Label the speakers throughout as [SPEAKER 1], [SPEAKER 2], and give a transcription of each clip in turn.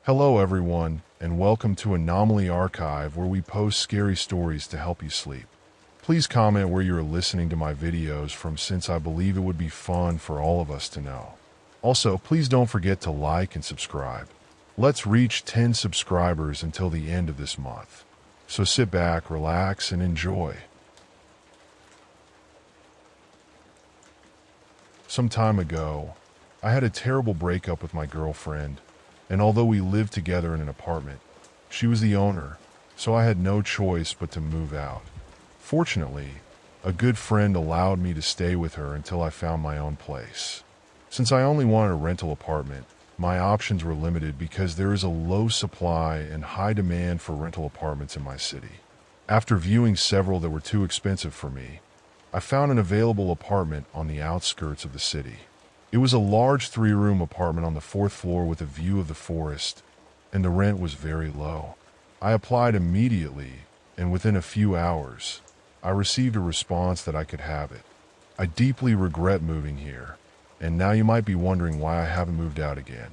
[SPEAKER 1] Hello everyone, and welcome to Anomaly Archive where we post scary stories to help you sleep. Please comment where you're listening to my videos from since I believe it would be fun for all of us to know. Also, please don't forget to like and subscribe. Let's reach 10 subscribers until the end of this month. So sit back, relax, and enjoy. Some time ago, I had a terrible breakup with my girlfriend, and although we lived together in an apartment, she was the owner, so I had no choice but to move out. Fortunately, a good friend allowed me to stay with her until I found my own place. Since I only wanted a rental apartment, my options were limited because there is a low supply and high demand for rental apartments in my city. After viewing several that were too expensive for me, I found an available apartment on the outskirts of the city. It was a large 3-room apartment on the 4th floor with a view of the forest, and the rent was very low. I applied immediately, and within a few hours, I received a response that I could have it. I deeply regret moving here, and now you might be wondering why I haven't moved out again.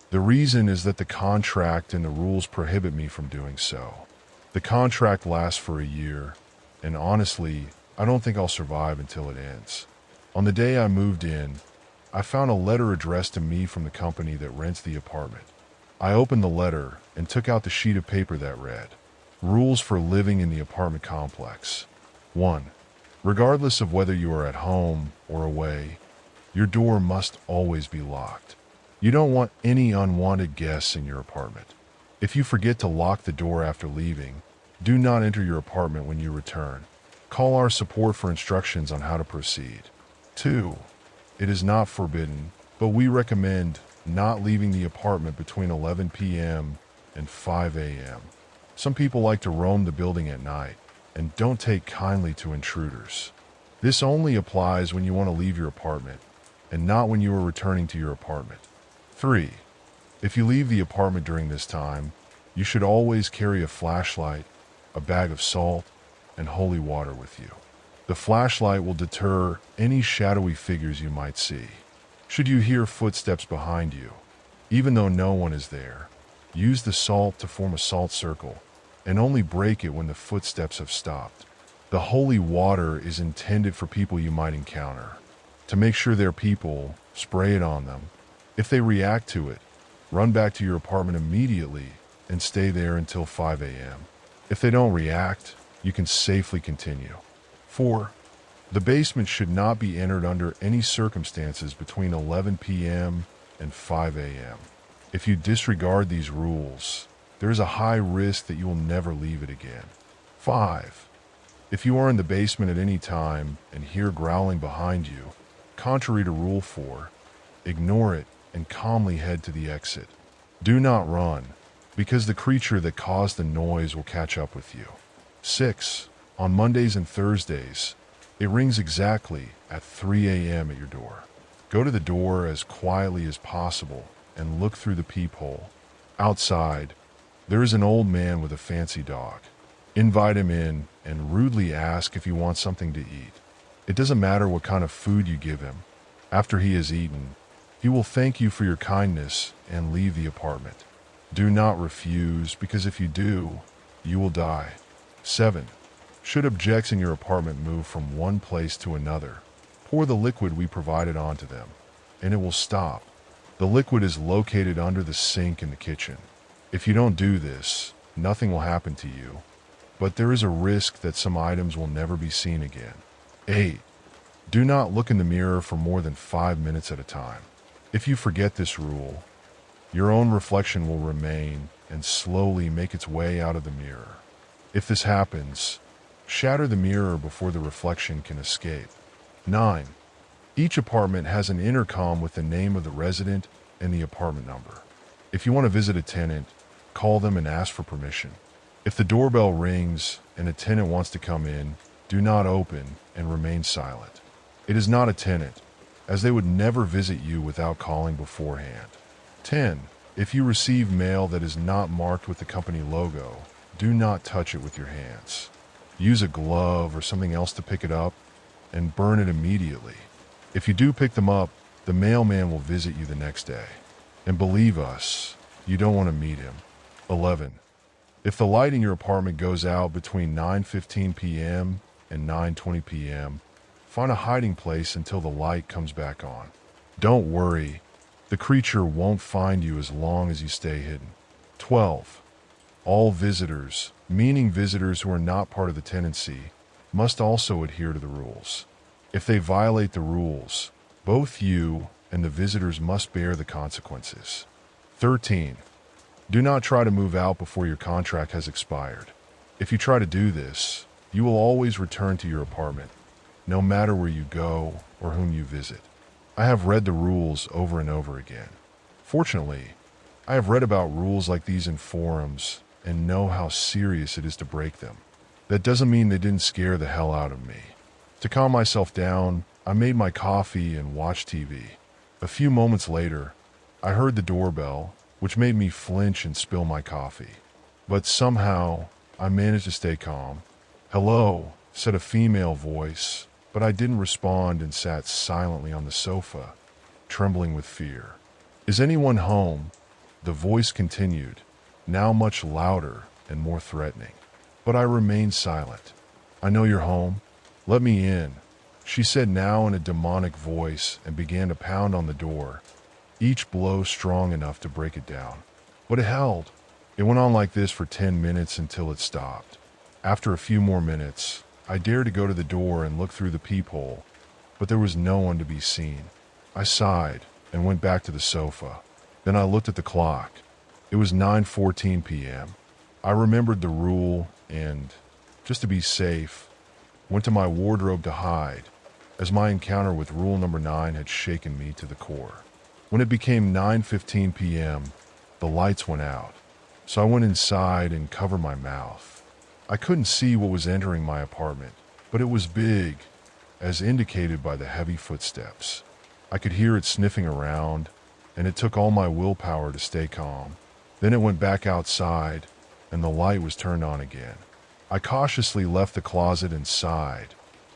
[SPEAKER 1] The reason is that the contract and the rules prohibit me from doing so. The contract lasts for a year, and honestly, I don't think I'll survive until it ends. On the day I moved in, I found a letter addressed to me from the company that rents the apartment. I opened the letter and took out the sheet of paper that read, "Rules for living in the apartment complex. 1. Regardless of whether you are at home or away, your door must always be locked. You don't want any unwanted guests in your apartment. If you forget to lock the door after leaving, do not enter your apartment when you return. Call our support for instructions on how to proceed. 2. It is not forbidden, but we recommend not leaving the apartment between 11 p.m. and 5 a.m. Some people like to roam the building at night, and don't take kindly to intruders. This only applies when you want to leave your apartment, and not when you are returning to your apartment. 3. If you leave the apartment during this time, you should always carry a flashlight, a bag of salt, and holy water with you. The flashlight will deter any shadowy figures you might see. Should you hear footsteps behind you, even though no one is there, use the salt to form a salt circle, and only break it when the footsteps have stopped. The holy water is intended for people you might encounter. To make sure they're people, spray it on them. If they react to it, run back to your apartment immediately and stay there until 5 a.m. If they don't react, you can safely continue. 4. The basement should not be entered under any circumstances between 11 p.m. and 5 a.m. If you disregard these rules, there is a high risk that you will never leave it again. 5. If you are in the basement at any time and hear growling behind you, contrary to Rule 4, ignore it and calmly head to the exit. Do not run, because the creature that caused the noise will catch up with you. 6. On Mondays and Thursdays, it rings exactly at 3 a.m. at your door. Go to the door as quietly as possible and look through the peephole. Outside, there is an old man with a fancy dog. Invite him in and rudely ask if he wants something to eat. It doesn't matter what kind of food you give him. After he has eaten, he will thank you for your kindness and leave the apartment. Do not refuse, because if you do, you will die. 7. Should objects in your apartment move from one place to another, pour the liquid we provided onto them, and it will stop. The liquid is located under the sink in the kitchen. If you don't do this, nothing will happen to you, but there is a risk that some items will never be seen again. 8. Do not look in the mirror for more than 5 minutes at a time. If you forget this rule, your own reflection will remain and slowly make its way out of the mirror. If this happens, shatter the mirror before the reflection can escape. 9. Each apartment has an intercom with the name of the resident and the apartment number. If you want to visit a tenant, call them and ask for permission. If the doorbell rings and a tenant wants to come in, do not open and remain silent. It is not a tenant, as they would never visit you without calling beforehand. 10. If you receive mail that is not marked with the company logo, do not touch it with your hands. Use a glove or something else to pick it up and burn it immediately. If you do pick them up, the mailman will visit you the next day. And believe us, You don't want to meet him. 11. If the light in your apartment goes out between 9:15 p.m. and 9:20 p.m., find a hiding place until the light comes back on. Don't worry, the creature won't find you as long as you stay hidden. 12. All visitors, meaning visitors who are not part of the tenancy, must also adhere to the rules. If they violate the rules, both you and the visitors must bear the consequences. 13. Do not try to move out before your contract has expired. If you try to do this, you will always return to your apartment, no matter where you go or whom you visit. I have read the rules over and over again. Fortunately, I have read about rules like these in forums and know how serious it is to break them. That doesn't mean they didn't scare the hell out of me. To calm myself down, I made my coffee and watched TV. A few moments later, I heard the doorbell, which made me flinch and spill my coffee. But somehow, I managed to stay calm. "Hello," said a female voice, but I didn't respond and sat silently on the sofa, trembling with fear. "Is anyone home?" The voice continued, now much louder and more threatening. But I remained silent. "I know you're home. Let me in," she said now in a demonic voice and began to pound on the door, each blow strong enough to break it down. But it held. It went on like this for 10 minutes until it stopped. After a few more minutes, I dared to go to the door and look through the peephole, but there was no one to be seen. I sighed and went back to the sofa. Then I looked at the clock. It was 9:14 p.m. I remembered the rule and, just to be safe, went to my wardrobe to hide, as my encounter with rule number 9 had shaken me to the core. When it became 9:15 p.m., the lights went out, so I went inside and covered my mouth. I couldn't see what was entering my apartment, but it was big, as indicated by the heavy footsteps. I could hear it sniffing around, and it took all my willpower to stay calm. Then it went back outside, and the light was turned on again. I cautiously left the closet and sighed,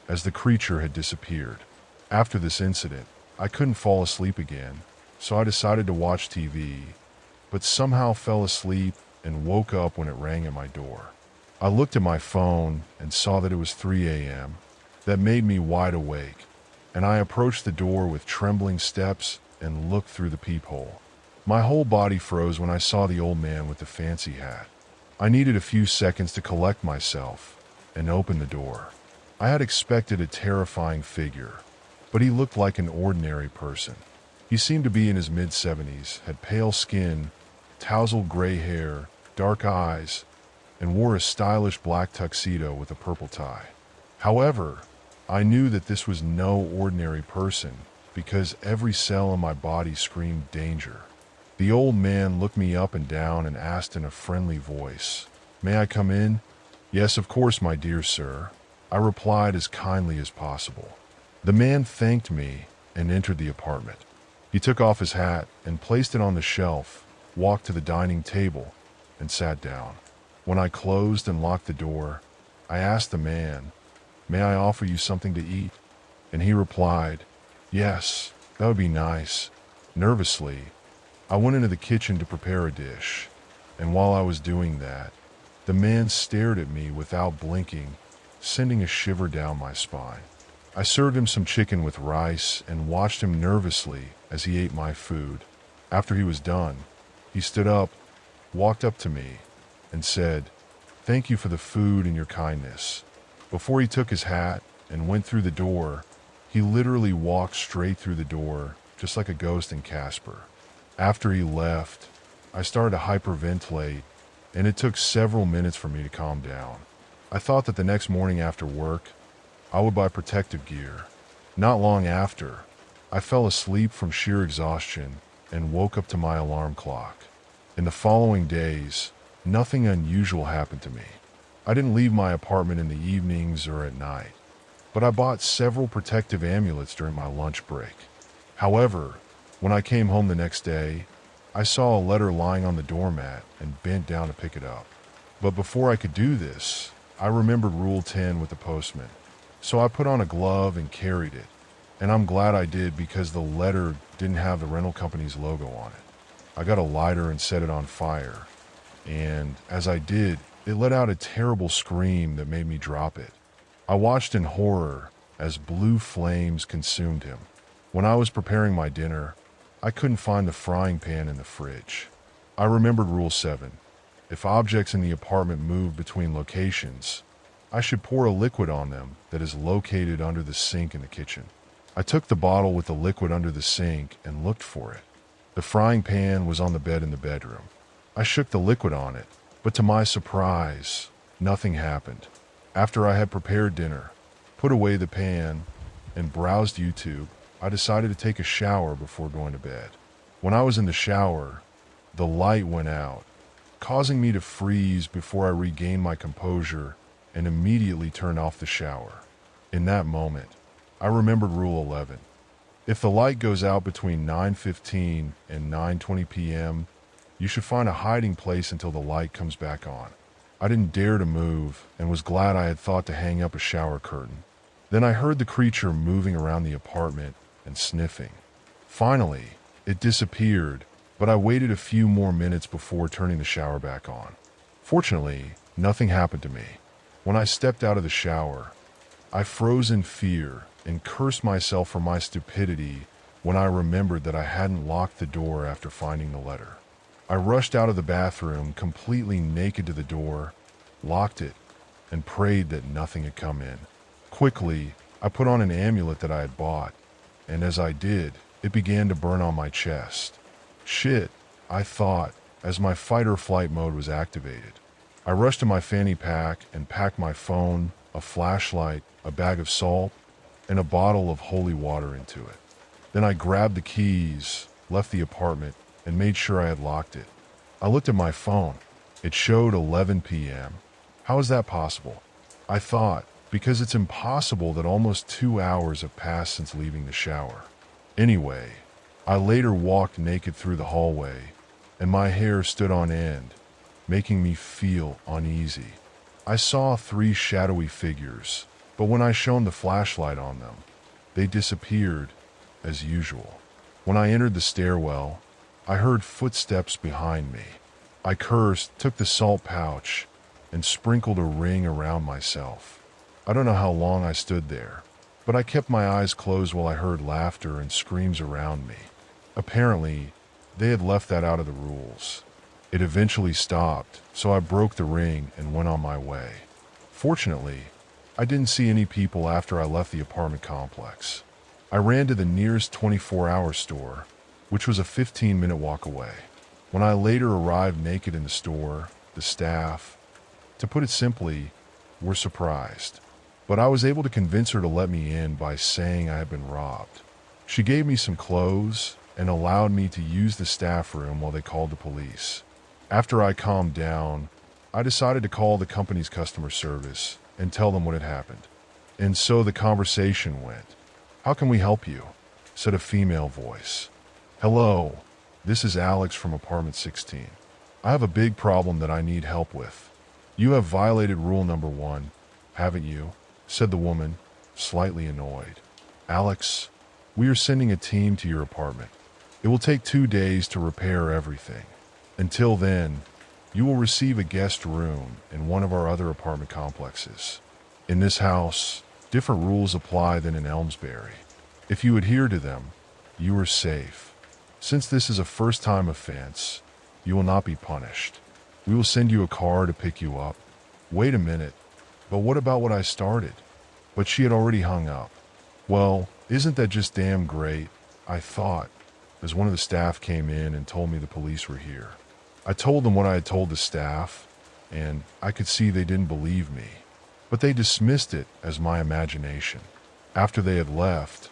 [SPEAKER 1] as the creature had disappeared. After this incident, I couldn't fall asleep again, so I decided to watch TV, but somehow fell asleep and woke up when it rang at my door. I looked at my phone and saw that it was 3 a.m. That made me wide awake, and I approached the door with trembling steps and looked through the peephole. My whole body froze when I saw the old man with the fancy hat. I needed a few seconds to collect myself and open the door. I had expected a terrifying figure, but he looked like an ordinary person. He seemed to be in his mid-70s, had pale skin, tousled gray hair, dark eyes, and wore a stylish black tuxedo with a purple tie. However, I knew that this was no ordinary person because every cell in my body screamed danger. The old man looked me up and down and asked in a friendly voice, "May I come in?" "Yes, of course, my dear sir," I replied as kindly as possible. The man thanked me and entered the apartment. He took off his hat and placed it on the shelf, walked to the dining table, and sat down. When I closed and locked the door, I asked the man, "May I offer you something to eat?" And he replied, "Yes, that would be nice." Nervously, I went into the kitchen to prepare a dish, and while I was doing that, the man stared at me without blinking, sending a shiver down my spine. I served him some chicken with rice and watched him nervously as he ate my food. After he was done, he stood up, walked up to me, and said, "Thank you for the food and your kindness." Before he took his hat and went through the door, he literally walked straight through the door, just like a ghost in Casper. After he left, I started to hyperventilate, and it took several minutes for me to calm down. I thought that the next morning after work, I would buy protective gear. Not long after, I fell asleep from sheer exhaustion and woke up to my alarm clock. In the following days, nothing unusual happened to me. I didn't leave my apartment in the evenings or at night, but I bought several protective amulets during my lunch break. However, when I came home the next day, I saw a letter lying on the doormat and bent down to pick it up. But before I could do this, I remembered Rule 10 with the postman. So I put on a glove and carried it, and I'm glad I did because the letter didn't have the rental company's logo on it. I got a lighter and set it on fire, and as I did, it let out a terrible scream that made me drop it. I watched in horror as blue flames consumed him. When I was preparing my dinner, I couldn't find the frying pan in the fridge. I remembered Rule 7. If objects in the apartment move between locations, I should pour a liquid on them that is located under the sink in the kitchen. I took the bottle with the liquid under the sink and looked for it. The frying pan was on the bed in the bedroom. I shook the liquid on it, but to my surprise, nothing happened. After I had prepared dinner, put away the pan, and browsed YouTube, I decided to take a shower before going to bed. When I was in the shower, the light went out, causing me to freeze before I regained my composure and immediately turned off the shower. In that moment, I remembered Rule 11. If the light goes out between 9:15 and 9:20 p.m., you should find a hiding place until the light comes back on. I didn't dare to move and was glad I had thought to hang up a shower curtain. Then I heard the creature moving around the apartment and sniffing. Finally, it disappeared, but I waited a few more minutes before turning the shower back on. Fortunately, nothing happened to me. When I stepped out of the shower, I froze in fear and cursed myself for my stupidity when I remembered that I hadn't locked the door after finding the letter. I rushed out of the bathroom completely naked to the door, locked it, and prayed that nothing had come in. Quickly, I put on an amulet that I had bought, and as I did, it began to burn on my chest. Shit, I thought, as my fight or flight mode was activated. I rushed to my fanny pack and packed my phone, a flashlight, a bag of salt, and a bottle of holy water into it. Then I grabbed the keys, left the apartment, and made sure I had locked it. I looked at my phone. It showed 11 p.m. How is that possible? I thought, because it's impossible that almost 2 hours have passed since leaving the shower. Anyway, I later walked naked through the hallway, and my hair stood on end, making me feel uneasy. I saw 3 shadowy figures, but when I shone the flashlight on them, they disappeared as usual. When I entered the stairwell, I heard footsteps behind me. I cursed, took the salt pouch, and sprinkled a ring around myself. I don't know how long I stood there, but I kept my eyes closed while I heard laughter and screams around me. Apparently, they had left that out of the rules. It eventually stopped, so I broke the ring and went on my way. Fortunately, I didn't see any people after I left the apartment complex. I ran to the nearest 24-hour store, which was a 15-minute walk away. When I later arrived naked in the store, the staff, to put it simply, were surprised. But I was able to convince her to let me in by saying I had been robbed. She gave me some clothes and allowed me to use the staff room while they called the police. After I calmed down, I decided to call the company's customer service and tell them what had happened. And so the conversation went. "How can we help you?" said a female voice. "Hello, this is Alex from apartment 16. I have a big problem that I need help with. You have violated rule number 1, haven't you?" said the woman, slightly annoyed. "Alex, we are sending a team to your apartment. It will take 2 days to repair everything. Until then, you will receive a guest room in one of our other apartment complexes. In this house, different rules apply than in Elmsbury. If you adhere to them, you are safe. Since this is a first-time offense, you will not be punished. We will send you a car to pick you up." Wait a minute, but what about what I started? But she had already hung up. Well, isn't that just damn great? I thought, as one of the staff came in and told me the police were here. I told them what I had told the staff, and I could see they didn't believe me, but they dismissed it as my imagination. After they had left,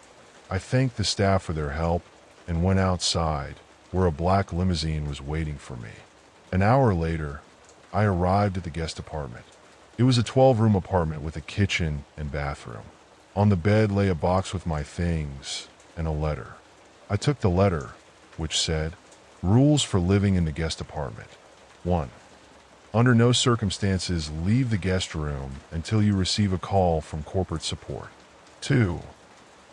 [SPEAKER 1] I thanked the staff for their help and went outside, where a black limousine was waiting for me. An hour later, I arrived at the guest apartment. It was a 12-room apartment with a kitchen and bathroom. On the bed lay a box with my things and a letter. I took the letter, which said, "Rules for living in the guest apartment. 1. Under no circumstances leave the guest room until you receive a call from corporate support. 2.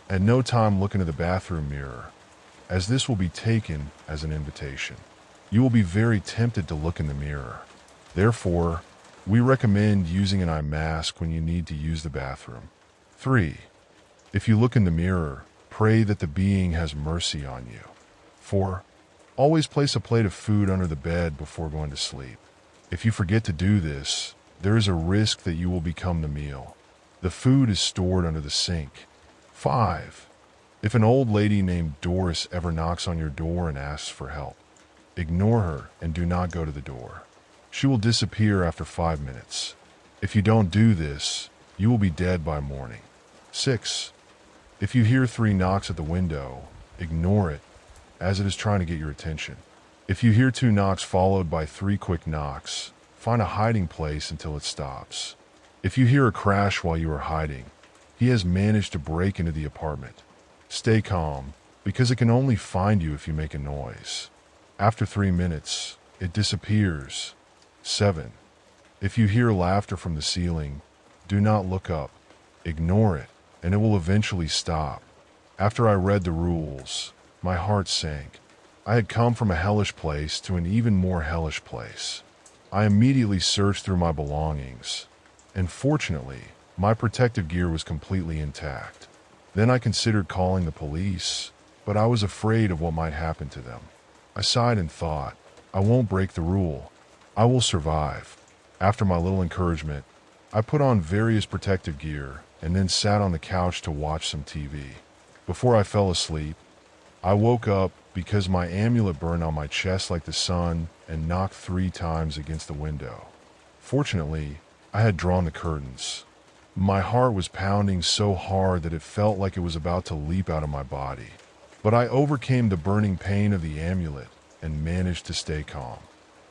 [SPEAKER 1] At no time look into the bathroom mirror, as this will be taken as an invitation. you will be very tempted to look in the mirror. Therefore, we recommend using an eye mask when you need to use the bathroom. 3. If you look in the mirror, pray that the being has mercy on you. 4. Always place a plate of food under the bed before going to sleep. If you forget to do this, there is a risk that you will become the meal. The food is stored under the sink. 5. If an old lady named Doris ever knocks on your door and asks for help, ignore her and do not go to the door. She will disappear after 5 minutes. If you don't do this, you will be dead by morning. 6. If you hear 3 knocks at the window, ignore it, as it is trying to get your attention. If you hear 2 knocks followed by 3 quick knocks, find a hiding place until it stops. If you hear a crash while you are hiding, he has managed to break into the apartment. Stay calm, because it can only find you if you make a noise. After 3 minutes, it disappears. 7. If you hear laughter from the ceiling, do not look up. Ignore it, and it will eventually stop. After I read the rules, my heart sank. I had come from a hellish place to an even more hellish place. I immediately searched through my belongings, and fortunately, my protective gear was completely intact. Then I considered calling the police, but I was afraid of what might happen to them. I sighed and thought, I won't break the rule. I will survive. After my little encouragement, I put on various protective gear and then sat on the couch to watch some TV. Before I fell asleep, I woke up because my amulet burned on my chest like the sun and knocked 3 times against the window. Fortunately, I had drawn the curtains. My heart was pounding so hard that it felt like it was about to leap out of my body. But I overcame the burning pain of the amulet and managed to stay calm.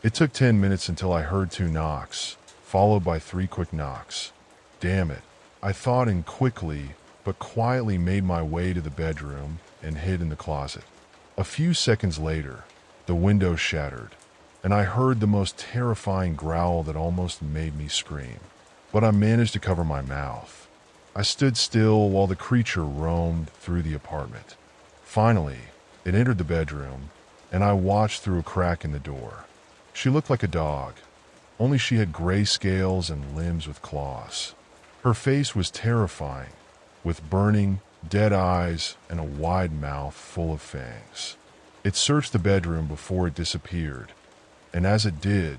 [SPEAKER 1] It took 10 minutes until I heard 2 knocks, followed by 3 quick knocks. Damn it, I thought, and quickly but quietly made my way to the bedroom and hid in the closet. A few seconds later, the window shattered, and I heard the most terrifying growl that almost made me scream. But I managed to cover my mouth. I stood still while the creature roamed through the apartment. Finally, it entered the bedroom, and I watched through a crack in the door. She looked like a dog, only she had gray scales and limbs with claws. Her face was terrifying, with burning, dead eyes and a wide mouth full of fangs. It searched the bedroom before it disappeared, and as it did,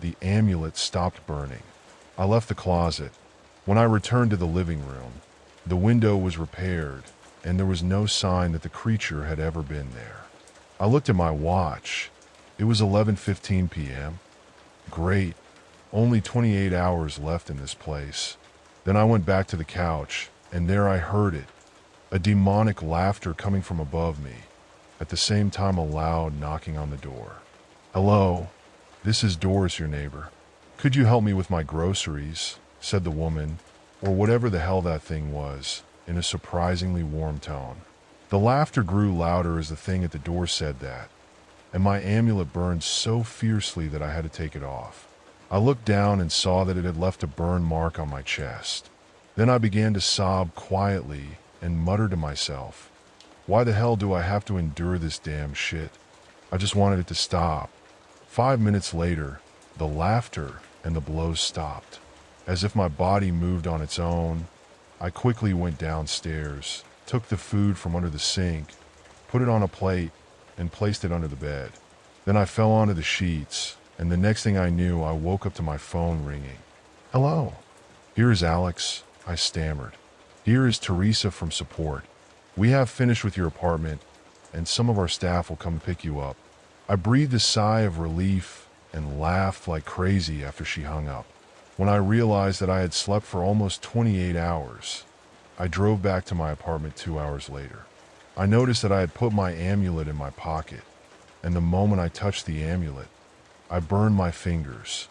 [SPEAKER 1] the amulet stopped burning. I left the closet. When I returned to the living room, the window was repaired, and there was no sign that the creature had ever been there. I looked at my watch. It was 11:15 p.m. Great, only 28 hours left in this place. Then I went back to the couch, and there I heard it, a demonic laughter coming from above me, at the same time a loud knocking on the door. "Hello, this is Doris, your neighbor. Could you help me with my groceries?" said the woman, or whatever the hell that thing was, in a surprisingly warm tone. The laughter grew louder as the thing at the door said that, and my amulet burned so fiercely that I had to take it off. I looked down and saw that it had left a burn mark on my chest. Then I began to sob quietly and mutter to myself, "Why the hell do I have to endure this damn shit? I just wanted it to stop." 5 minutes later, the laughter and the blows stopped. As if my body moved on its own, I quickly went downstairs, took the food from under the sink, put it on a plate, and placed it under the bed. Then I fell onto the sheets, and the next thing I knew, I woke up to my phone ringing. "Hello. Here is Alex," I stammered. "Here is Teresa from support. We have finished with your apartment, and some of our staff will come pick you up." I breathed a sigh of relief and laughed like crazy after she hung up. When I realized that I had slept for almost 28 hours, I drove back to my apartment 2 hours later. I noticed that I had put my amulet in my pocket, and the moment I touched the amulet, I burned my fingers.